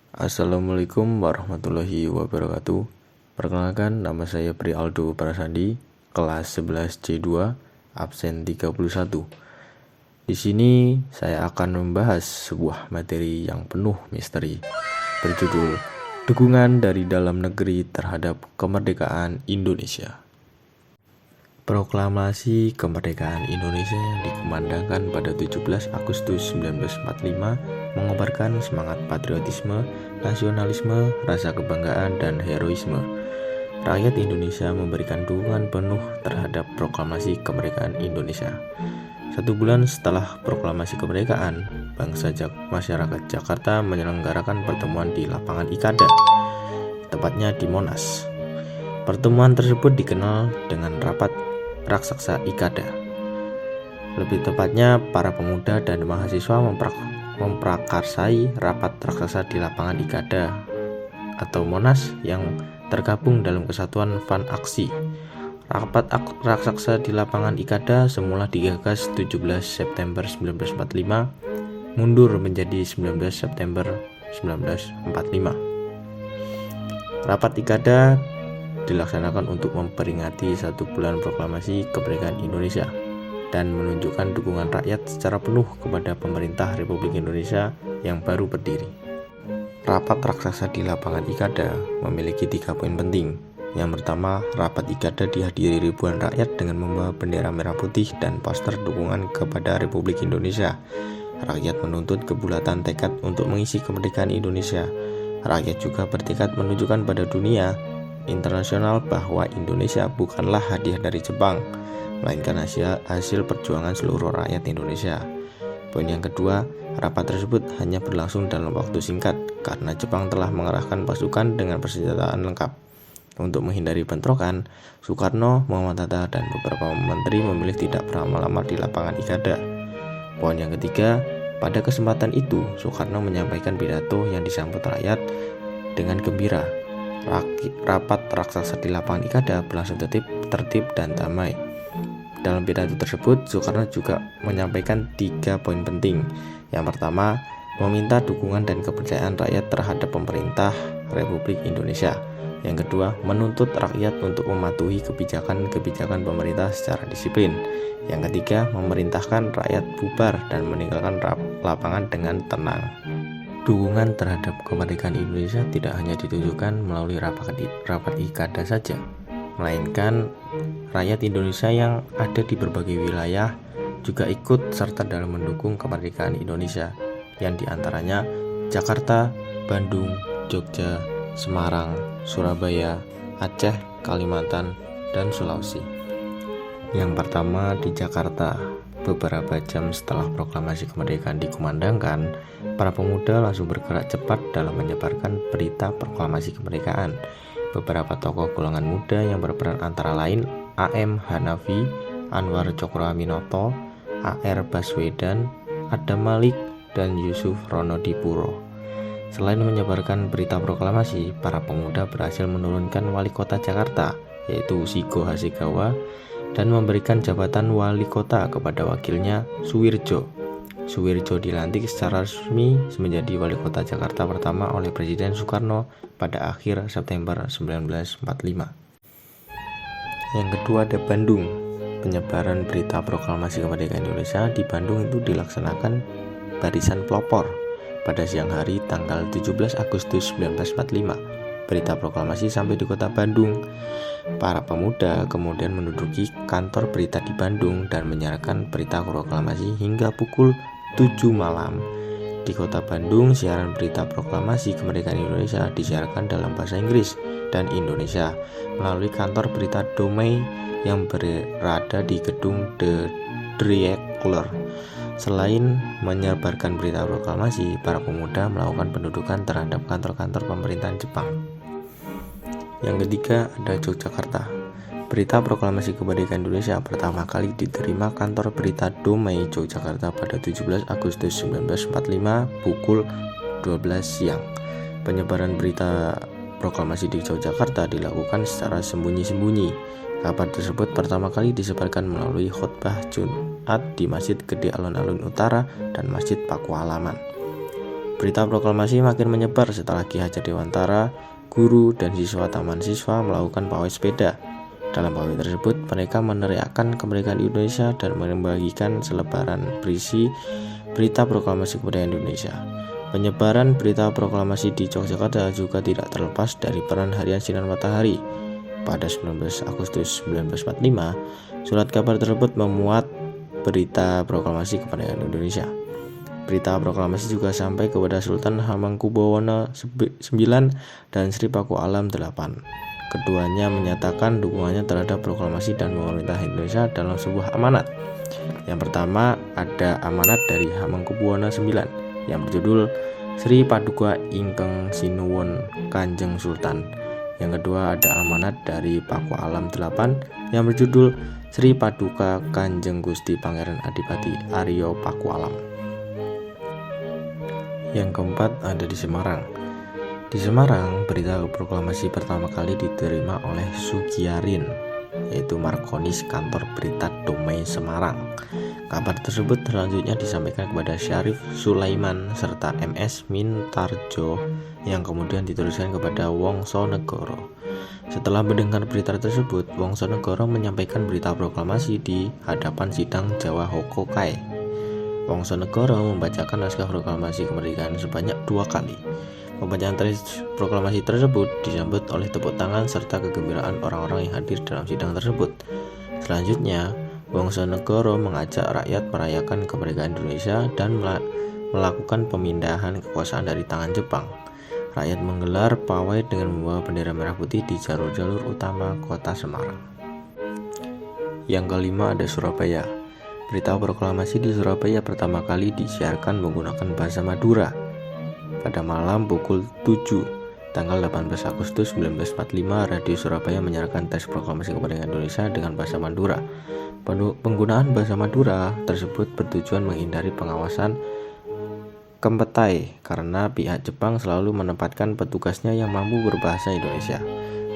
Assalamualaikum warahmatullahi wabarakatuh. Perkenalkan, nama saya Prialdo Prasandi, kelas 11 C2, absen 31. Di sini saya akan membahas sebuah materi yang penuh misteri, berjudul Dukungan dari Dalam Negeri Terhadap Kemerdekaan Indonesia. Proklamasi Kemerdekaan Indonesia yang dikumandangkan pada 17 Agustus 1945 mengobarkan semangat patriotisme, nasionalisme, rasa kebanggaan, dan heroisme. Rakyat Indonesia memberikan dukungan penuh terhadap proklamasi kemerdekaan Indonesia. 1 bulan setelah proklamasi kemerdekaan, masyarakat Jakarta menyelenggarakan pertemuan di lapangan Ikada, tepatnya di Monas. Pertemuan tersebut dikenal dengan Rapat Raksasa Ikada. Lebih tepatnya, para pemuda dan mahasiswa memprakarsai rapat raksasa di lapangan Ikada atau Monas yang tergabung dalam kesatuan Van Aksi. Rapat raksasa di lapangan Ikada semula digagas 17 September 1945, mundur menjadi 19 September 1945. Rapat Ikada dilaksanakan untuk memperingati 1 bulan proklamasi kemerdekaan Indonesia dan menunjukkan dukungan rakyat secara penuh kepada pemerintah Republik Indonesia yang baru berdiri. Rapat raksasa di lapangan Ikada memiliki 3 poin penting. Yang pertama, rapat Ikada dihadiri ribuan rakyat dengan membawa bendera merah putih dan poster dukungan kepada Republik Indonesia. Rakyat menuntut kebulatan tekad untuk mengisi kemerdekaan Indonesia. Rakyat juga bertekad menunjukkan pada dunia internasional bahwa Indonesia bukanlah hadiah dari Jepang, melainkan hasil perjuangan seluruh rakyat Indonesia. Poin yang kedua, rapat tersebut hanya berlangsung dalam waktu singkat karena Jepang telah mengerahkan pasukan dengan persenjataan lengkap. Untuk menghindari bentrokan, Soekarno, Muhammad Hatta, dan beberapa menteri memilih tidak pernah melamar di lapangan Ikada. Poin yang ketiga, pada kesempatan itu Soekarno menyampaikan pidato yang disambut rakyat dengan gembira. Rapat raksasa di lapangan Ikada berlangsung tertib dan damai. Dalam pidato tersebut, Soekarno juga menyampaikan 3 poin penting. Yang pertama, meminta dukungan dan kepercayaan rakyat terhadap pemerintah Republik Indonesia. Yang kedua, menuntut rakyat untuk mematuhi kebijakan pemerintah secara disiplin. Yang ketiga, memerintahkan rakyat bubar dan meninggalkan lapangan dengan tenang. Dukungan terhadap kemerdekaan Indonesia tidak hanya ditujukan melalui rapat Ikada saja, melainkan rakyat Indonesia yang ada di berbagai wilayah juga ikut serta dalam mendukung kemerdekaan Indonesia, yang diantaranya Jakarta, Bandung, Jogja, Semarang, Surabaya, Aceh, Kalimantan, dan Sulawesi. Yang pertama di Jakarta. Beberapa jam setelah proklamasi kemerdekaan dikumandangkan, para pemuda langsung bergerak cepat dalam menyebarkan berita proklamasi kemerdekaan. Beberapa tokoh golongan muda yang berperan antara lain A.M. Hanafi, Anwar Cokroaminoto, A.R. Baswedan, Adam Malik, dan Yusuf Ronodipuro. Selain menyebarkan berita proklamasi, para pemuda berhasil menurunkan wali kota Jakarta, yaitu Shigo Hasegawa, dan memberikan jabatan wali kota kepada wakilnya Suwirjo. Suwirjo dilantik secara resmi menjadi wali kota Jakarta pertama oleh Presiden Soekarno pada akhir September 1945. Yang kedua ada Bandung. Penyebaran berita proklamasi kemerdekaan Indonesia di Bandung itu dilaksanakan barisan pelopor pada siang hari tanggal 17 Agustus 1945. Berita proklamasi sampai di kota Bandung. Para pemuda kemudian menduduki kantor berita di Bandung dan menyiarkan berita proklamasi hingga pukul 7 malam. Di kota Bandung, siaran berita proklamasi kemerdekaan Indonesia disiarkan dalam bahasa Inggris dan Indonesia melalui kantor berita Domei yang berada di gedung The Dreieckler. Selain menyebarkan berita proklamasi, para pemuda melakukan pendudukan terhadap kantor-kantor pemerintahan Jepang. Yang ketiga ada Yogyakarta. Berita proklamasi kemerdekaan Indonesia pertama kali diterima kantor berita Domei Yogyakarta pada 17 Agustus 1945 pukul 12 siang. Penyebaran berita proklamasi di Yogyakarta dilakukan secara sembunyi-sembunyi. Kabar tersebut pertama kali disebarkan melalui khutbah Jumat di Masjid Gede Alun-Alun Utara dan Masjid Pakualaman. Berita proklamasi makin menyebar setelah Ki Hajar Dewantara, guru, dan siswa taman siswa melakukan pawai sepeda. Dalam pawai tersebut, mereka meneriakkan kemerdekaan Indonesia dan membagikan selebaran berisi berita proklamasi kemerdekaan Indonesia. Penyebaran berita proklamasi di Yogyakarta juga tidak terlepas dari peran Harian Sinar Matahari. Pada 19 Agustus 1945, surat kabar tersebut memuat berita proklamasi kemerdekaan Indonesia. Berita proklamasi juga sampai kepada Sultan Hamengkubuwono IX dan Sri Paku Alam VIII. Keduanya menyatakan dukungannya terhadap proklamasi dan pemerintah Indonesia dalam sebuah amanat. Yang pertama ada amanat dari Hamengkubuwono IX yang berjudul Sri Paduka Ingkang Sinuwun Kanjeng Sultan. Yang kedua ada amanat dari Paku Alam VIII yang berjudul Sri Paduka Kanjeng Gusti Pangeran Adipati Aryo Paku Alam. Yang keempat ada di Semarang. Di Semarang, berita proklamasi pertama kali diterima oleh Sugiarin, yaitu Markonis kantor berita Domai Semarang. Kabar tersebut selanjutnya disampaikan kepada Syarif Sulaiman serta MS Mintarjo yang kemudian diteruskan kepada Wongsonegoro. Setelah mendengar berita tersebut, Wongsonegoro menyampaikan berita proklamasi di hadapan sidang Jawa Hokokai. Wongsonegoro membacakan naskah proklamasi kemerdekaan sebanyak 2 kali. Pembacaan proklamasi tersebut disambut oleh tepuk tangan serta kegembiraan orang-orang yang hadir dalam sidang tersebut. Selanjutnya, Wongsonegoro mengajak rakyat merayakan kemerdekaan Indonesia dan melakukan pemindahan kekuasaan dari tangan Jepang. Rakyat menggelar pawai dengan membawa bendera merah putih di jalur-jalur utama kota Semarang. Yang kelima ada Surabaya. Berita proklamasi di Surabaya pertama kali disiarkan menggunakan bahasa Madura. Pada malam pukul 7 tanggal 18 Agustus 1945, Radio Surabaya menyiarkan teks proklamasi kemerdekaan Indonesia dengan bahasa Madura. Penggunaan bahasa Madura tersebut bertujuan menghindari pengawasan Kempetai karena pihak Jepang selalu menempatkan petugasnya yang mampu berbahasa Indonesia.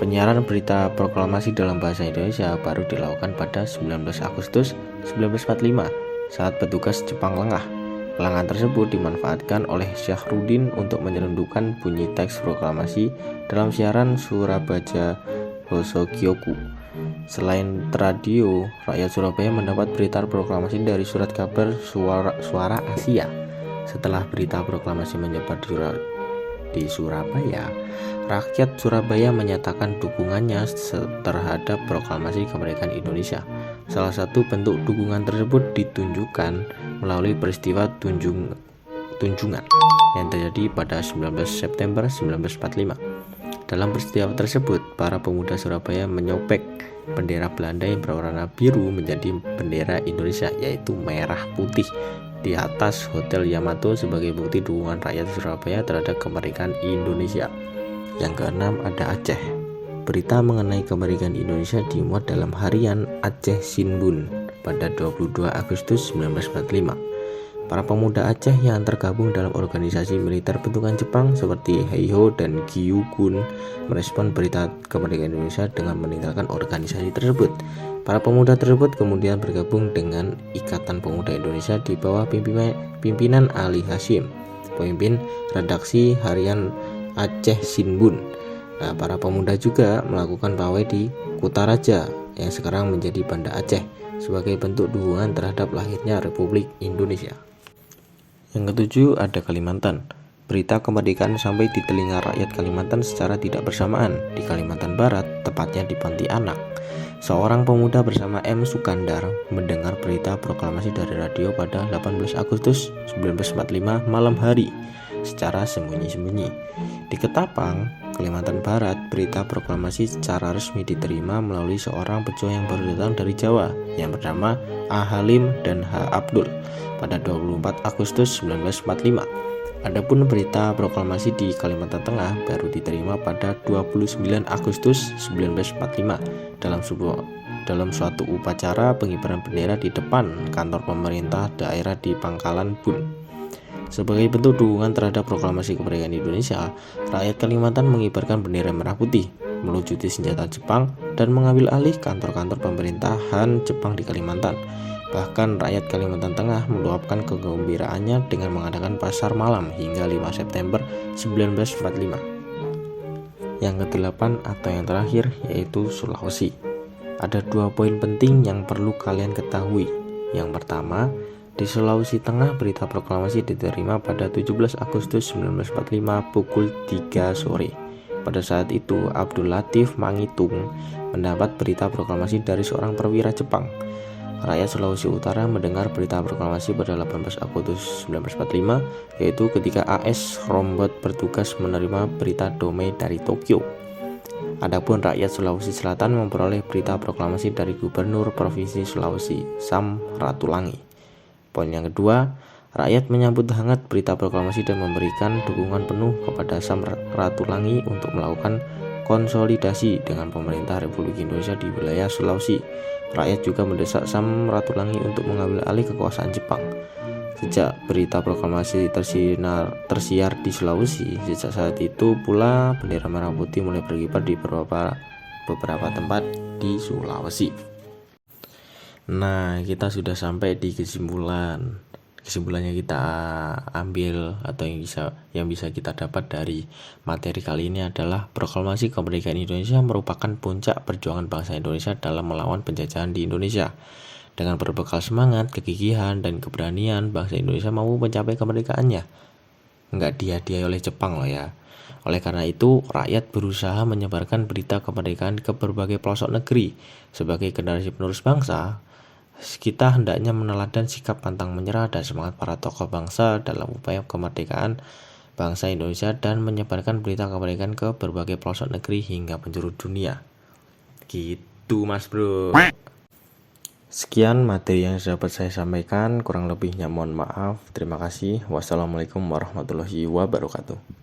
Penyiaran berita proklamasi dalam bahasa Indonesia baru dilakukan pada 19 Agustus 1945 saat petugas Jepang lengah. Kelengahan tersebut dimanfaatkan oleh Syahrudin untuk menyelundupkan bunyi teks proklamasi dalam siaran Surabaya Hosokyoku. Selain radio, rakyat Surabaya mendapat berita proklamasi dari surat kabar Suara Asia. Setelah berita proklamasi menyebar di Surabaya, rakyat Surabaya menyatakan dukungannya terhadap proklamasi kemerdekaan Indonesia. Salah satu bentuk dukungan tersebut ditunjukkan melalui peristiwa tunjungan yang terjadi pada 19 September 1945. Dalam peristiwa tersebut, para pemuda Surabaya menyopek bendera Belanda yang berwarna biru menjadi bendera Indonesia, yaitu merah putih, di atas Hotel Yamato sebagai bukti dukungan rakyat Surabaya terhadap kemerdekaan Indonesia. Yang keenam ada Aceh. Berita mengenai kemerdekaan Indonesia dimuat dalam harian Aceh Shinbun pada 22 Agustus 1945. Para pemuda Aceh yang tergabung dalam organisasi militer bentukan Jepang seperti Heiho dan Gyugun merespon berita kemerdekaan Indonesia dengan meninggalkan organisasi tersebut. Para pemuda tersebut kemudian bergabung dengan Ikatan Pemuda Indonesia di bawah pimpinan Ali Hasyim, pemimpin redaksi harian Aceh Shinbun. Para pemuda juga melakukan pawai di Kutaraja yang sekarang menjadi Banda Aceh sebagai bentuk dukungan terhadap lahirnya Republik Indonesia. Yang ketujuh ada Kalimantan. Berita kemerdekaan sampai di telinga rakyat Kalimantan secara tidak bersamaan. Di Kalimantan Barat, tepatnya di Pontianak, seorang pemuda bersama M. Sukandar mendengar berita proklamasi dari radio pada 18 Agustus 1945 malam hari secara sembunyi-sembunyi. Di Ketapang, Kalimantan Barat, berita proklamasi secara resmi diterima melalui seorang pejuang yang baru datang dari Jawa yang bernama A. Halim dan H. Abdul pada 24 Agustus 1945. Adapun berita proklamasi di Kalimantan Tengah baru diterima pada 29 Agustus 1945 dalam suatu upacara pengibaran bendera di depan kantor pemerintah daerah di Pangkalan Bun. Sebagai bentuk dukungan terhadap proklamasi kemerdekaan Indonesia, rakyat Kalimantan mengibarkan bendera merah putih, melucuti senjata Jepang, dan mengambil alih kantor-kantor pemerintahan Jepang di Kalimantan. Bahkan rakyat Kalimantan Tengah meluapkan kegembiraannya dengan mengadakan pasar malam hingga 5 September 1945. Yang kedelapan atau yang terakhir yaitu Sulawesi. Ada 2 poin penting yang perlu kalian ketahui. Yang pertama, di Sulawesi Tengah berita proklamasi diterima pada 17 Agustus 1945 pukul 3 sore. Pada saat itu, Abdul Latif Mangitung mendapat berita proklamasi dari seorang perwira Jepang. Rakyat Sulawesi Utara mendengar berita proklamasi pada 18 Agustus 1945, yaitu ketika AS Rombot bertugas menerima berita damai dari Tokyo. Adapun rakyat Sulawesi Selatan memperoleh berita proklamasi dari Gubernur Provinsi Sulawesi, Sam Ratulangi. Poin yang kedua, rakyat menyambut hangat berita proklamasi dan memberikan dukungan penuh kepada Sam Ratulangi untuk melakukan konsolidasi dengan pemerintah Republik Indonesia di wilayah Sulawesi. Rakyat juga mendesak Sam Ratulangi untuk mengambil alih kekuasaan Jepang. Sejak berita proklamasi tersiar di Sulawesi, sejak saat itu pula bendera merah putih mulai berkibar di beberapa tempat di Sulawesi. Nah, kita sudah sampai di kesimpulan. Kesimpulannya kita ambil atau yang bisa kita dapat dari materi kali ini adalah proklamasi kemerdekaan Indonesia merupakan puncak perjuangan bangsa Indonesia dalam melawan penjajahan di Indonesia. Dengan berbekal semangat, kegigihan, dan keberanian, bangsa Indonesia mampu mencapai kemerdekaannya. Nggak dihadiahi oleh Jepang loh ya. Oleh karena itu, rakyat berusaha menyebarkan berita kemerdekaan ke berbagai pelosok negeri. Sebagai generasi penerus bangsa, kita hendaknya meneladan sikap pantang menyerah dan semangat para tokoh bangsa dalam upaya kemerdekaan bangsa Indonesia dan menyebarkan berita kemerdekaan ke berbagai pelosok negeri hingga penjuru dunia. Gitu Mas Bro. Sekian materi yang dapat saya sampaikan, kurang lebihnya mohon maaf. Terima kasih. Wassalamualaikum warahmatullahi wabarakatuh.